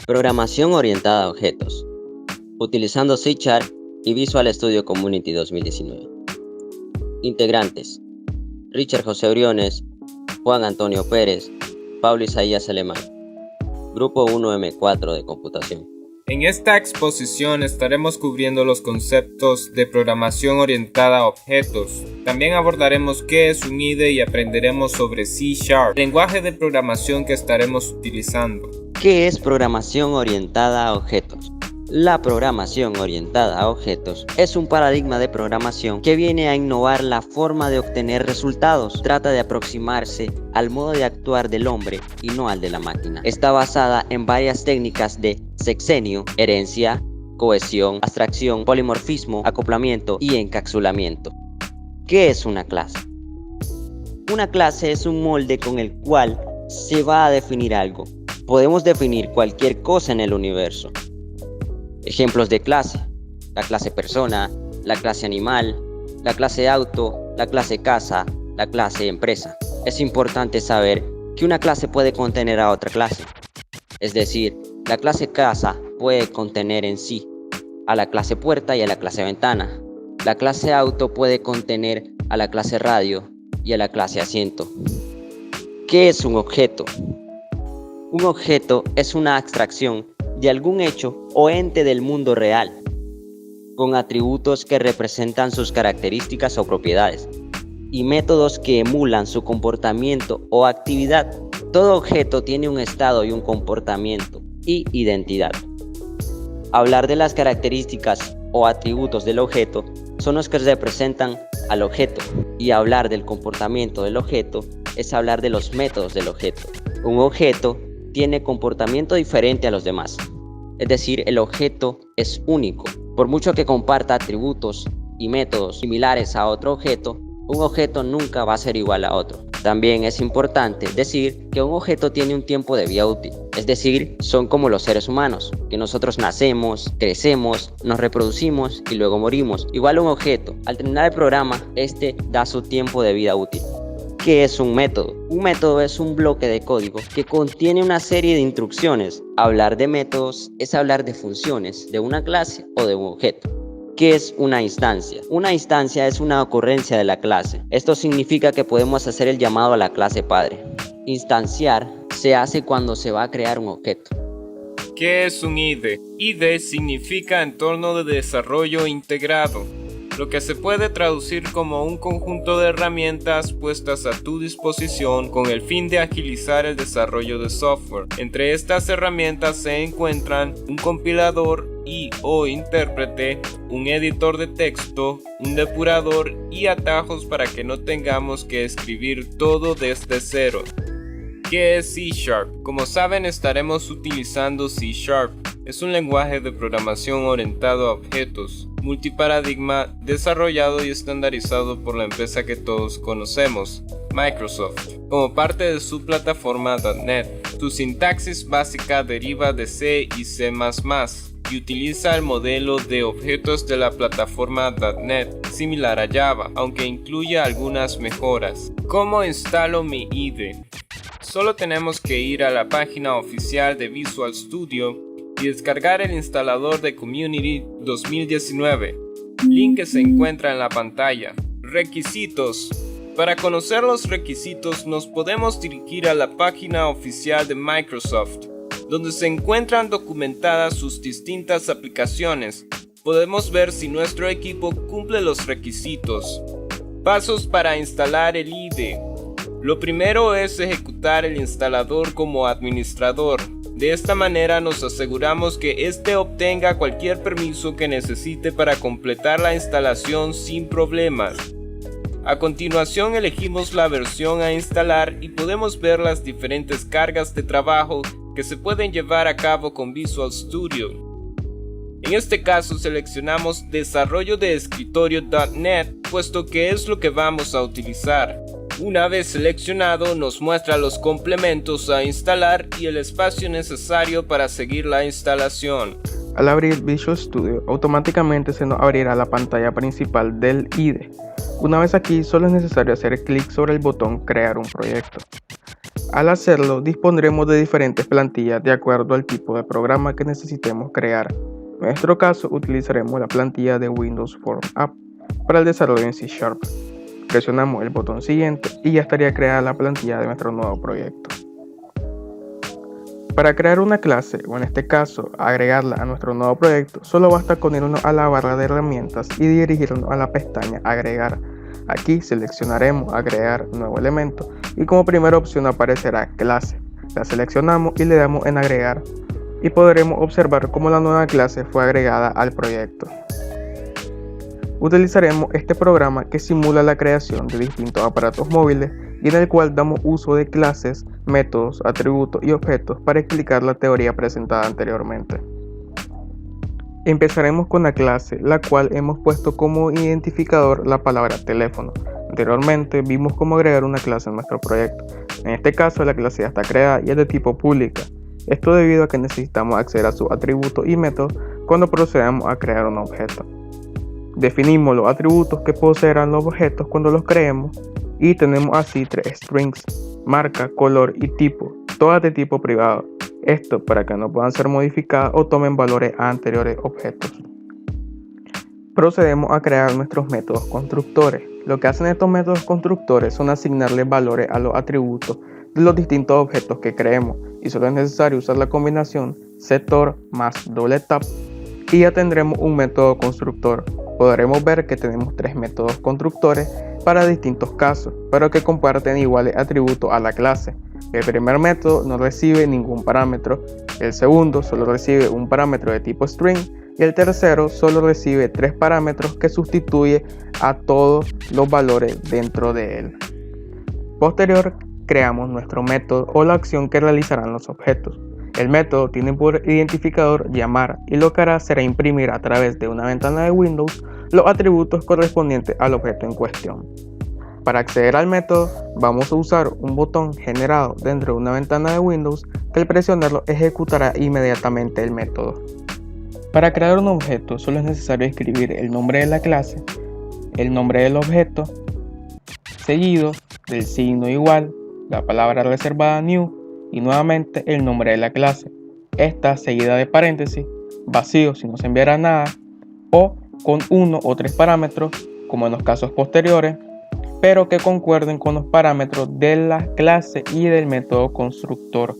Programación orientada a objetos, utilizando C# y Visual Studio Community 2019. Integrantes: Richard José Briones, Juan Antonio Pérez, Pablo Isaías Alemán. Grupo 1M4 de computación. En esta exposición estaremos cubriendo los conceptos de programación orientada a objetos. También abordaremos qué es un IDE y aprenderemos sobre C#, el lenguaje de programación que estaremos utilizando. ¿Qué es programación orientada a objetos? La programación orientada a objetos es un paradigma de programación que viene a innovar la forma de obtener resultados. Trata de aproximarse al modo de actuar del hombre y no al de la máquina. Está basada en varias técnicas de sexenio, herencia, cohesión, abstracción, polimorfismo, acoplamiento y encapsulamiento. ¿Qué es una clase? Una clase es un molde con el cual se va a definir algo. Podemos definir cualquier cosa en el universo. Ejemplos de clase: la clase persona, la clase animal, la clase auto, la clase casa, la clase empresa. Es importante saber que una clase puede contener a otra clase. Es decir, la clase casa puede contener en sí a la clase puerta y a la clase ventana. La clase auto puede contener a la clase radio y a la clase asiento. ¿Qué es un objeto? Un objeto es una abstracción de algún hecho o ente del mundo real, con atributos que representan sus características o propiedades, y métodos que emulan su comportamiento o actividad. Todo objeto tiene un estado y un comportamiento y identidad. Hablar de las características o atributos del objeto son los que representan al objeto, y hablar del comportamiento del objeto es hablar de los métodos del objeto. Un objeto tiene comportamiento diferente a los demás. Es decir, el objeto es único. Por mucho que comparta atributos y métodos similares a otro objeto, un objeto nunca va a ser igual a otro. También es importante decir que un objeto tiene un tiempo de vida útil. Es decir, son como los seres humanos, que nosotros nacemos, crecemos, nos reproducimos y luego morimos. Igual un objeto, al terminar el programa, este da su tiempo de vida útil. ¿Qué es un método? Un método es un bloque de código que contiene una serie de instrucciones. Hablar de métodos es hablar de funciones de una clase o de un objeto. ¿Qué es una instancia? Una instancia es una ocurrencia de la clase. Esto significa que podemos hacer el llamado a la clase padre. Instanciar se hace cuando se va a crear un objeto. ¿Qué es un IDE? IDE significa entorno de desarrollo integrado, lo que se puede traducir como un conjunto de herramientas puestas a tu disposición con el fin de agilizar el desarrollo de software. Entre estas herramientas se encuentran un compilador y/o intérprete, un editor de texto, un depurador y atajos para que no tengamos que escribir todo desde cero. ¿Qué es C#? Como saben, estaremos utilizando C#. Es un lenguaje de programación orientado a objetos, multiparadigma, desarrollado y estandarizado por la empresa que todos conocemos, Microsoft, como parte de su plataforma .NET. Su sintaxis básica deriva de C y C++ y utiliza el modelo de objetos de la plataforma .NET, similar a Java, aunque incluye algunas mejoras. ¿Cómo instalo mi IDE? Solo tenemos que ir a la página oficial de Visual Studio y descargar el instalador de Community 2019, link que se encuentra en la pantalla. Requisitos. Para conocer los requisitos nos podemos dirigir a la página oficial de Microsoft, donde se encuentran documentadas sus distintas aplicaciones. Podemos ver si nuestro equipo cumple los requisitos. Pasos para instalar el IDE. Lo primero es ejecutar el instalador como administrador. De esta manera nos aseguramos que éste obtenga cualquier permiso que necesite para completar la instalación sin problemas. A continuación elegimos la versión a instalar y podemos ver las diferentes cargas de trabajo que se pueden llevar a cabo con Visual Studio. En este caso seleccionamos Desarrollo de Escritorio .NET, puesto que es lo que vamos a utilizar. Una vez seleccionado, nos muestra los complementos a instalar y el espacio necesario para seguir la instalación. Al abrir Visual Studio, automáticamente se nos abrirá la pantalla principal del IDE. Una vez aquí, solo es necesario hacer clic sobre el botón Crear un proyecto. Al hacerlo, dispondremos de diferentes plantillas de acuerdo al tipo de programa que necesitemos crear. En nuestro caso, utilizaremos la plantilla de Windows Form App para el desarrollo en C#. Presionamos el botón siguiente y ya estaría creada la plantilla de nuestro nuevo proyecto. Para crear una clase, o en este caso, agregarla a nuestro nuevo proyecto, solo basta con irnos a la barra de herramientas y dirigirnos a la pestaña Agregar. Aquí seleccionaremos Agregar nuevo elemento y como primera opción aparecerá Clase. La seleccionamos y le damos en Agregar y podremos observar cómo la nueva clase fue agregada al proyecto. Utilizaremos este programa que simula la creación de distintos aparatos móviles y en el cual damos uso de clases, métodos, atributos y objetos para explicar la teoría presentada anteriormente. Empezaremos con la clase, la cual hemos puesto como identificador la palabra teléfono. Anteriormente vimos cómo agregar una clase en nuestro proyecto. En este caso la clase ya está creada y es de tipo pública. Esto debido a que necesitamos acceder a sus atributos y métodos cuando procedamos a crear un objeto. Definimos los atributos que poseerán los objetos cuando los creemos y tenemos así 3 strings, marca, color y tipo, todas de tipo privado. Esto para que no puedan ser modificadas o tomen valores a anteriores objetos. Procedemos a crear nuestros métodos constructores. Lo que hacen estos métodos constructores son asignarle valores a los atributos de los distintos objetos que creemos y solo es necesario usar la combinación setor más $tap y ya tendremos un método constructor. Podremos ver que tenemos 3 métodos constructores para distintos casos, pero que comparten iguales atributos a la clase. El primer método no recibe ningún parámetro, el segundo solo recibe un parámetro de tipo string y el tercero solo recibe 3 parámetros que sustituye a todos los valores dentro de él. Posterior, creamos nuestro método o la acción que realizarán los objetos. El método tiene por identificador llamar y lo que hará será imprimir a través de una ventana de Windows los atributos correspondientes al objeto en cuestión. Para acceder al método vamos a usar un botón generado dentro de una ventana de Windows que al presionarlo ejecutará inmediatamente el método. Para crear un objeto solo es necesario escribir el nombre de la clase, el nombre del objeto, seguido del signo igual, la palabra reservada new y nuevamente el nombre de la clase. Esta seguida de paréntesis, vacío si no se enviará nada, o con 1 o 3 parámetros, como en los casos posteriores, pero que concuerden con los parámetros de la clase y del método constructor.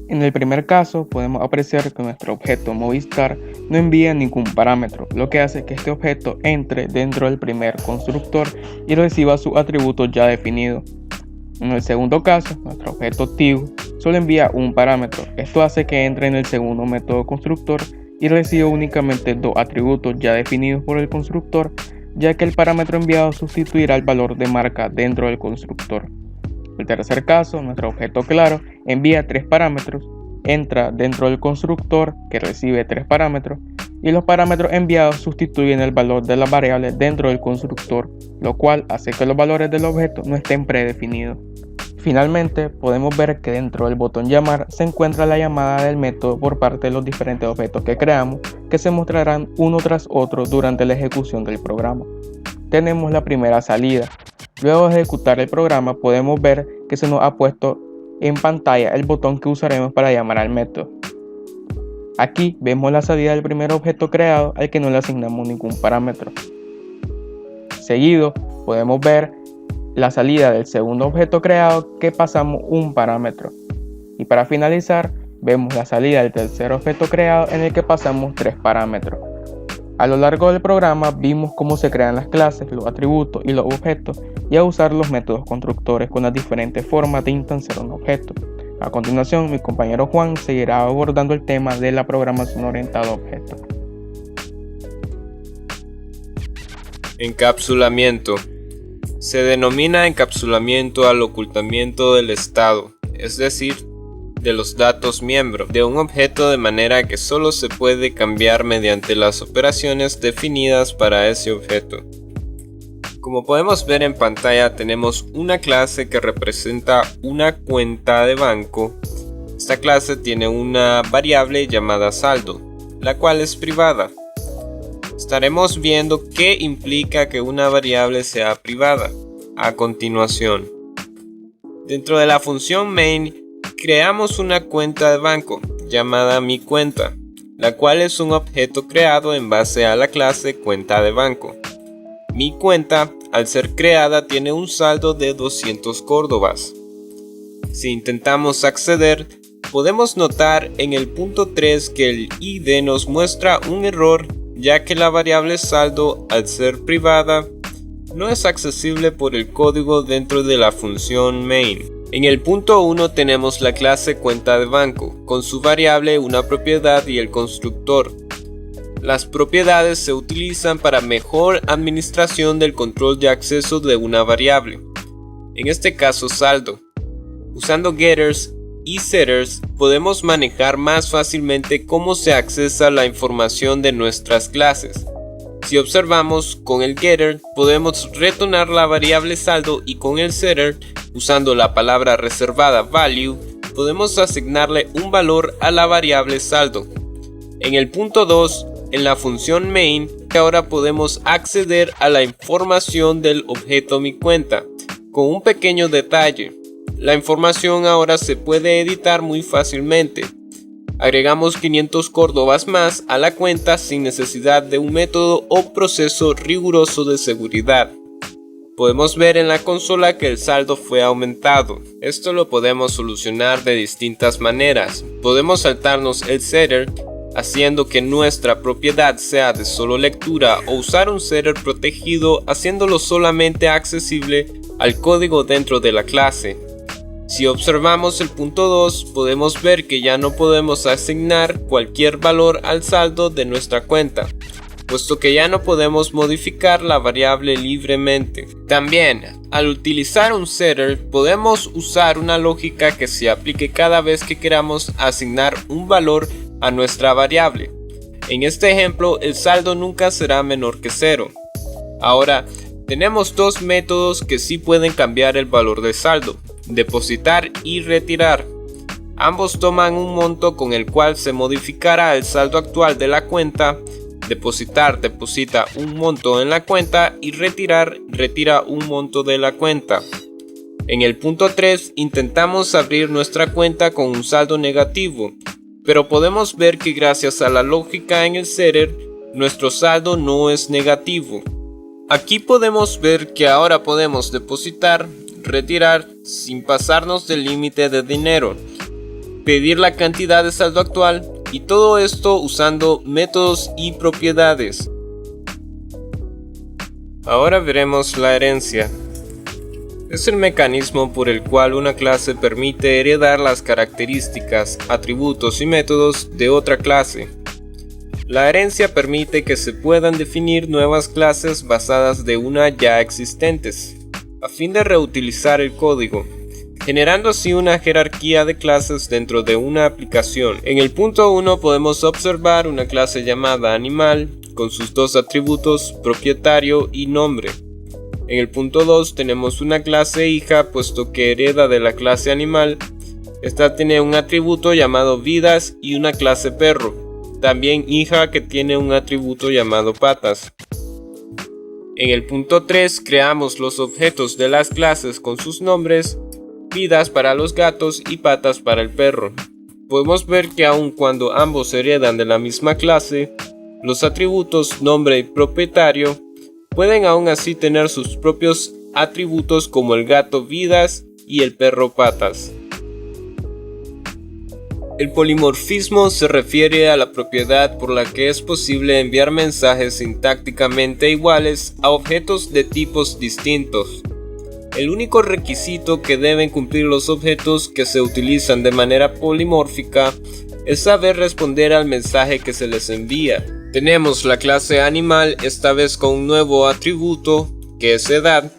En el primer caso podemos apreciar que nuestro objeto Movistar no envía ningún parámetro, lo que hace que este objeto entre dentro del primer constructor y reciba sus atributos ya definidos. En el segundo caso, nuestro objeto TIG solo envía un parámetro. Esto hace que entre en el segundo método constructor y reciba únicamente 2 atributos ya definidos por el constructor, ya que el parámetro enviado sustituirá el valor de marca dentro del constructor. En el tercer caso, nuestro objeto claro envía 3 parámetros, entra dentro del constructor que recibe 3 parámetros y los parámetros enviados sustituyen el valor de las variables dentro del constructor, lo cual hace que los valores del objeto no estén predefinidos. Finalmente, podemos ver que dentro del botón llamar se encuentra la llamada del método por parte de los diferentes objetos que creamos, que se mostrarán uno tras otro durante la ejecución del programa. Tenemos la primera salida. Luego de ejecutar el programa podemos ver que se nos ha puesto en pantalla el botón que usaremos para llamar al método. Aquí vemos la salida del primer objeto creado al que no le asignamos ningún parámetro. Seguido podemos ver la salida del segundo objeto creado que pasamos un parámetro. Y para finalizar vemos la salida del tercer objeto creado en el que pasamos 3 parámetros. A lo largo del programa vimos cómo se crean las clases, los atributos y los objetos y a usar los métodos constructores con las diferentes formas de instanciar un objeto. A continuación, mi compañero Juan seguirá abordando el tema de la programación orientada a objetos. Encapsulamiento. Se denomina encapsulamiento al ocultamiento del estado, es decir, de los datos miembro de un objeto de manera que solo se puede cambiar mediante las operaciones definidas para ese objeto. Como podemos ver en pantalla, tenemos una clase que representa una cuenta de banco. Esta clase tiene una variable llamada saldo, la cual es privada. Estaremos viendo qué implica que una variable sea privada a continuación. Dentro de la función main creamos una cuenta de banco llamada Mi Cuenta, la cual es un objeto creado en base a la clase cuenta de banco. Mi Cuenta, al ser creada, tiene un saldo de 200 córdobas. Si intentamos acceder, podemos notar en el punto 3 que el ID nos muestra un error, ya que la variable saldo, al ser privada, no es accesible por el código dentro de la función main. En el punto 1 tenemos la clase cuenta de banco, con su variable, una propiedad y el constructor. Las propiedades se utilizan para mejor administración del control de acceso de una variable, en este caso saldo. Usando getters y setters podemos manejar más fácilmente cómo se accesa la información de nuestras clases. Si observamos, con el getter podemos retornar la variable saldo y con el setter, usando la palabra reservada value, podemos asignarle un valor a la variable saldo. En el punto 2, en la función main, ahora podemos acceder a la información del objeto Mi Cuenta, con un pequeño detalle. La información ahora se puede editar muy fácilmente. Agregamos 500 córdobas más a la cuenta sin necesidad de un método o proceso riguroso de seguridad. Podemos ver en la consola que el saldo fue aumentado. Esto lo podemos solucionar de distintas maneras. Podemos saltarnos el setter, haciendo que nuestra propiedad sea de solo lectura, o usar un setter protegido haciéndolo solamente accesible al código dentro de la clase. Si observamos el punto 2, podemos ver que ya no podemos asignar cualquier valor al saldo de nuestra cuenta, puesto que ya no podemos modificar la variable libremente. También, al utilizar un setter, podemos usar una lógica que se aplique cada vez que queramos asignar un valor a nuestra variable. En este ejemplo, el saldo nunca será menor que 0. Ahora, tenemos dos métodos que sí pueden cambiar el valor de saldo: depositar y retirar. Ambos toman un monto con el cual se modificará el saldo actual de la cuenta. Depositar deposita un monto en la cuenta y retirar retira un monto de la cuenta. En el punto 3 intentamos abrir nuestra cuenta con un saldo negativo, pero podemos ver que gracias a la lógica en el setter, nuestro saldo no es negativo. Aquí podemos ver que ahora podemos depositar, retirar sin pasarnos del límite de dinero, pedir la cantidad de saldo actual, y todo esto usando métodos y propiedades. Ahora veremos la herencia. Es el mecanismo por el cual una clase permite heredar las características, atributos y métodos de otra clase. La herencia permite que se puedan definir nuevas clases basadas de una ya existentes, a fin de reutilizar el código, generando así una jerarquía de clases dentro de una aplicación. En el punto 1 podemos observar una clase llamada animal, con sus dos atributos, propietario y nombre. En el punto 2 tenemos una clase hija, puesto que hereda de la clase animal. Esta tiene un atributo llamado vidas y una clase perro. También hija, que tiene un atributo llamado patas. En el punto 3 creamos los objetos de las clases con sus nombres, vidas para los gatos y patas para el perro. Podemos ver que aun cuando ambos heredan de la misma clase, los atributos nombre y propietario pueden aún así tener sus propios atributos, como el gato vidas y el perro patas. El polimorfismo se refiere a la propiedad por la que es posible enviar mensajes sintácticamente iguales a objetos de tipos distintos. El único requisito que deben cumplir los objetos que se utilizan de manera polimórfica es saber responder al mensaje que se les envía. Tenemos la clase animal, esta vez con un nuevo atributo, que es edad,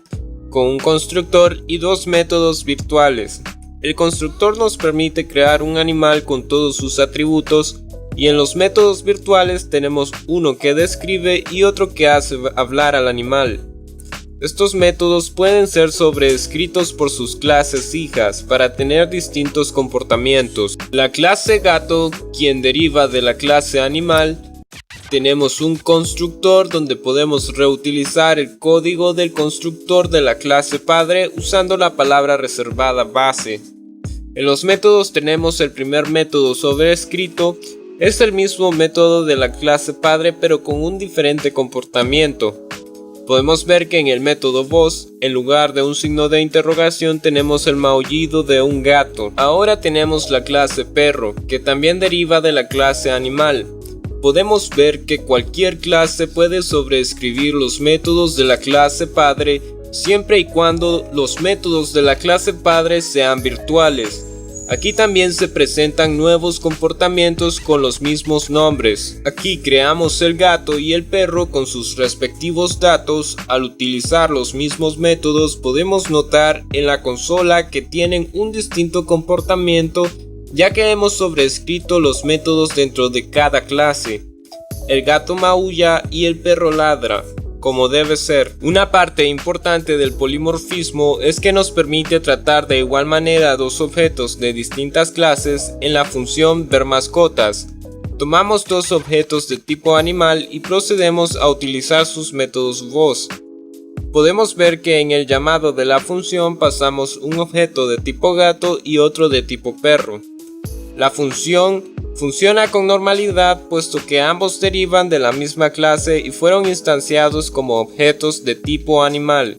con un constructor y dos métodos virtuales. El constructor nos permite crear un animal con todos sus atributos, y en los métodos virtuales tenemos uno que describe y otro que hace hablar al animal. Estos métodos pueden ser sobreescritos por sus clases hijas para tener distintos comportamientos. La clase gato, quien deriva de la clase animal, tenemos un constructor donde podemos reutilizar el código del constructor de la clase padre usando la palabra reservada base. En los métodos tenemos el primer método sobrescrito. Es el mismo método de la clase padre pero con un diferente comportamiento. Podemos ver que en el método voz, en lugar de un signo de interrogación tenemos el maullido de un gato. Ahora tenemos la clase perro, que también deriva de la clase animal. Podemos ver que cualquier clase puede sobreescribir los métodos de la clase padre siempre y cuando los métodos de la clase padre sean virtuales. Aquí también se presentan nuevos comportamientos con los mismos nombres. Aquí creamos el gato y el perro con sus respectivos datos. Al utilizar los mismos métodos podemos notar en la consola que tienen un distinto comportamiento, ya que hemos sobrescrito los métodos dentro de cada clase. El gato maulla y el perro ladra, como debe ser. Una parte importante del polimorfismo es que nos permite tratar de igual manera dos objetos de distintas clases en la función ver mascotas. Tomamos dos objetos de tipo animal y procedemos a utilizar sus métodos voz. Podemos ver que en el llamado de la función pasamos un objeto de tipo gato y otro de tipo perro. La función funciona con normalidad puesto que ambos derivan de la misma clase y fueron instanciados como objetos de tipo animal.